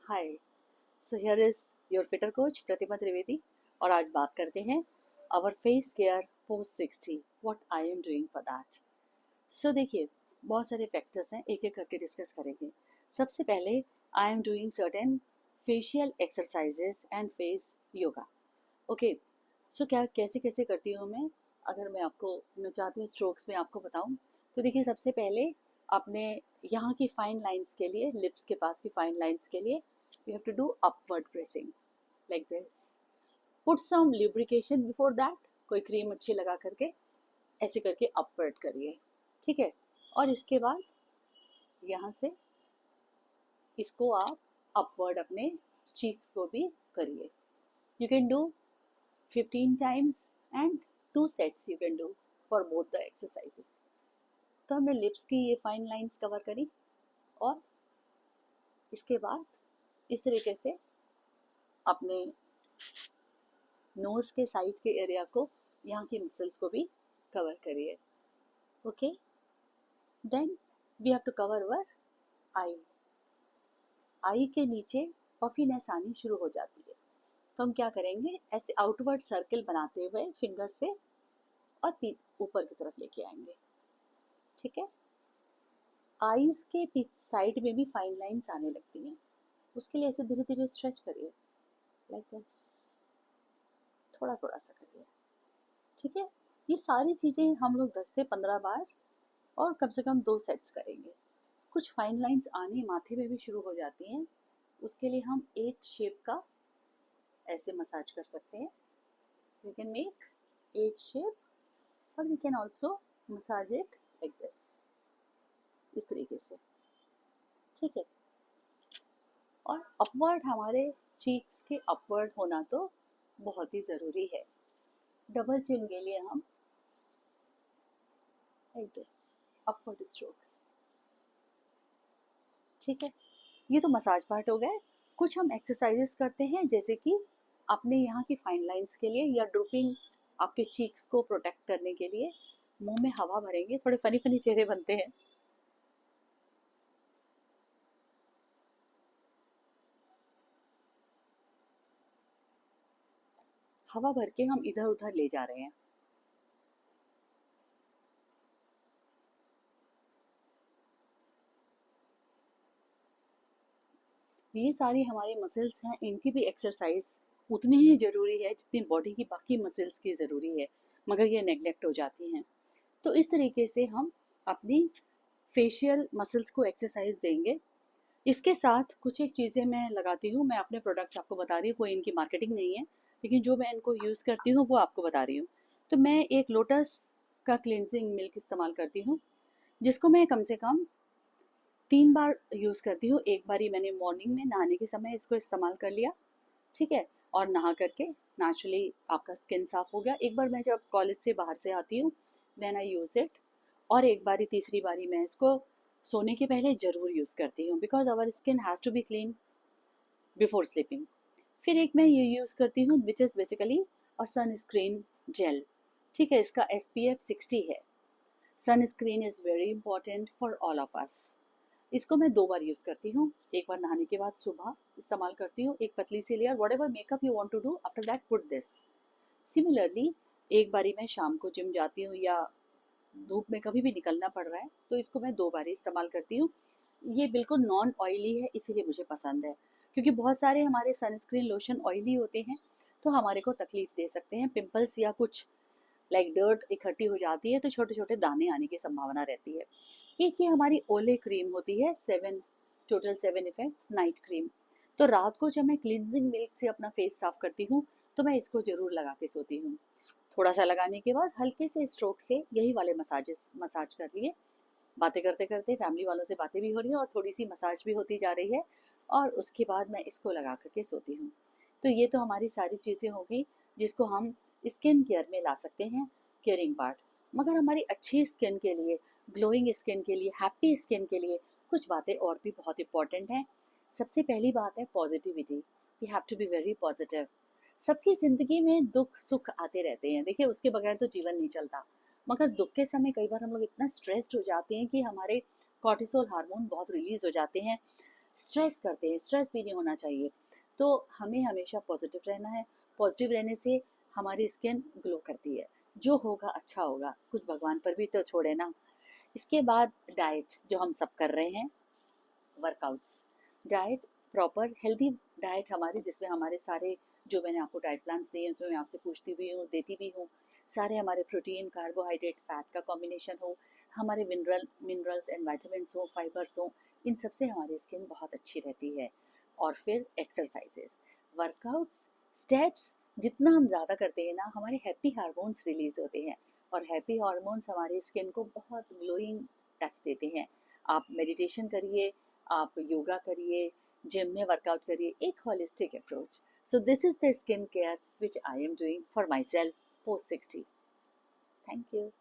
Hi. So here is your fitter coach Pratima Trivedi और आज बात करते हैं our face care post 60 what I am doing for that. So देखिए, बहुत सारे फैक्टर्स हैं, एक एक करके डिस्कस करेंगे। सबसे पहले I am doing certain facial exercises and face yoga. Okay, so क्या कैसे कैसे करती हूँ मैं, अगर मैं चाहती हूँ स्ट्रोक्स में आपको बताऊँ। तो देखिए, सबसे पहले अपने यहाँ की फाइन लाइंस के लिए, लिप्स के पास की फाइन लाइंस के लिए you have to do upward pressing like this. Put some lubrication before that, कोई क्रीम अच्छी लगा करके ऐसे करके अपवर्ड करिए, ठीक है। और इसके बाद यहाँ से इसको आप अपवर्ड अपने चीक्स को भी करिए। You can do 15 times and 2 sets you can do for both the exercises। तो हमने लिप्स की ये फाइन लाइंस कवर करी और इसके बाद इस तरीके से अपने नोज के साइड के एरिया को, यहाँ की मसल्स को भी कवर करिए। Okay, then we have to cover our eye. Eye के नीचे पफीनेस आनी शुरू हो जाती है, तो हम क्या करेंगे, ऐसे आउटवर्ड सर्कल बनाते हुए फिंगर से और ऊपर की तरफ लेके आएंगे, ठीक है। आईज के साइड में भी फाइन लाइंस आने लगती हैं, उसके लिए ऐसे धीरे धीरे स्ट्रेच करिए, लाइक दिस, थोड़ा थोड़ा सा करिए, ठीक है। ये सारी चीज़ें हम लोग 10 से 15 बार और कम से कम 2 सेट्स करेंगे। कुछ फाइन लाइंस आनी माथे में भी शुरू हो जाती हैं, उसके लिए हम एच शेप का ऐसे मसाज कर सकते हैं। We can make H shape और we can also massage it like this, इस तरीके से, ठीक है। और अपवर्ड, हमारे चीक्स के अपवर्ड होना तो बहुत ही ज़रूरी है। डबल चिन के लिए हम लाइक दिस अपवर्ड स्ट्रोक्स, ठीक है। ये तो मसाज पार्ट हो गए। कुछ हम एक्सरसाइजेस करते हैं, जैसे कि अपने यहाँ की फाइन लाइंस के लिए या ड्रूपिंग आपके चीक्स को प्रोटेक्ट करने के लिए मुंह में हवा भरेंगे। थोड़े फनी फनी चेहरे बनते हैं। हवा भर के हम इधर उधर ले जा रहे हैं। ये सारी हमारी मसल्स हैं, इनकी भी एक्सरसाइज उतनी ही ज़रूरी है जितनी बॉडी की बाकी मसल्स की ज़रूरी है, मगर ये नेग्लेक्ट हो जाती हैं। तो इस तरीके से हम अपनी फेशियल मसल्स को एक्सरसाइज देंगे। इसके साथ कुछ एक चीज़ें मैं लगाती हूँ, मैं अपने प्रोडक्ट्स आपको बता रही हूँ, कोई इनकी मार्केटिंग नहीं है, लेकिन जो मैं इनको यूज़ करती हूँ वो आपको बता रही हूँ। तो मैं एक लोटस का क्लिनजिंग मिल्क इस्तेमाल करती हूँ, जिसको मैं कम से कम 3 बार यूज़ करती हूँ। एक बारी मैंने मॉर्निंग में नहाने के समय इसको इस्तेमाल कर लिया, ठीक है, और नहा करके नेचुरली आपका स्किन साफ हो गया। एक बार मैं जब कॉलेज से बाहर से आती हूँ, देन आई यूज़ इट। और एक बारी, तीसरी बारी मैं इसको सोने के पहले ज़रूर यूज़ करती हूँ, because our skin has to be clean before sleeping. फिर एक मैं ये यूज़ करती हूँ which is basically a sunscreen gel, ठीक है। इसका SPF 60 है। Sunscreen is very important for all of us. इसको मैं 2 बार यूज़ करती हूँ। एक बार नहाने के बाद सुबह इस्तेमाल करती हूँ, एक पतली सी layer, whatever makeup you want to do after that put this. Similarly एक बारी मैं शाम को जिम जाती हूँ या धूप में कभी भी निकलना पड़ रहा है, तो इसको मैं 2 बार ही इस्तेमाल करती हूँ। ये बिल्कुल नॉन ऑयली है, इसीलिए मुझे पसंद है, क्योंकि बहुत सारे हमारे सनस्क्रीन लोशन ऑयली होते हैं, तो हमारे को तकलीफ दे सकते हैं। पिंपल्स या कुछ लाइक डर्ट इकट्ठी हो जाती है, तो छोटे छोटे दाने आने की संभावना रहती है। एक ये हमारी ओले क्रीम होती है, 7 इफेक्ट्स नाइट क्रीम। तो रात को जब मैं क्लिनजिंग मिल्क से अपना फेस साफ करती हूँ, तो मैं इसको जरूर लगा के सोती हूँ। थोड़ा सा लगाने के बाद हल्के से स्ट्रोक से यही वाले मसाज कर लिए। बातें करते करते फैमिली वालों से बातें भी हो रही है और थोड़ी सी मसाज भी होती जा रही है, और उसके बाद मैं इसको लगा करके सोती हूँ। तो ये तो हमारी सारी चीज़ें होगी जिसको हम स्किन केयर में ला सकते हैं, केयरिंग पार्ट। मगर हमारी अच्छी स्किन के लिए, ग्लोइंग स्किन के लिए, हैप्पी स्किन के लिए कुछ बातें और भी बहुत इंपॉर्टेंट हैं। सबसे पहली बात है positivity. We have to be very positive. सबकी ज़िंदगी में दुख सुख आते रहते हैं, देखिए उसके बगैर तो जीवन नहीं चलता। मगर दुख के समय कई बार हम लोग इतना स्ट्रेस्ड हो जाते हैं कि हमारे कॉर्टिसोल हार्मोन बहुत रिलीज हो जाते हैं, स्ट्रेस करते हैं, स्ट्रेस भी नहीं होना चाहिए। तो हमें हमेशा पॉजिटिव रहना है। पॉजिटिव रहने से हमारी स्किन ग्लो करती है। जो होगा अच्छा होगा, कुछ भगवान पर भी तो छोड़े ना। इसके बाद डाइट जो हम सब कर रहे हैं, workouts, diet, proper healthy diet हमारी, जिसमें हमारे सारे जो मैंने आपको डाइट प्लान्स दिए उसमें मैं आपसे पूछती भी हूँ, देती भी हूँ, सारे हमारे प्रोटीन, कार्बोहाइड्रेट, फैट का कॉम्बिनेशन हो, हमारे मिनरल्स एंड वाइटामिन्स हो, फाइबर्स हो, इन सबसे हमारी स्किन बहुत अच्छी रहती है। और फिर एक्सरसाइजेस, वर्कआउट्स, स्टेप्स, जितना हम ज़्यादा करते हैं ना, हमारे हैप्पी हार्मोन्स रिलीज होते हैं, और हैप्पी हार्मोन्स हमारी स्किन को बहुत ग्लोइंग टच देते हैं। आप मेडिटेशन करिए, आप योगा करिए, जिम में वर्कआउट करिए, एक holistic approach. So this is the skin care which I am doing for my self post 60। Thank you.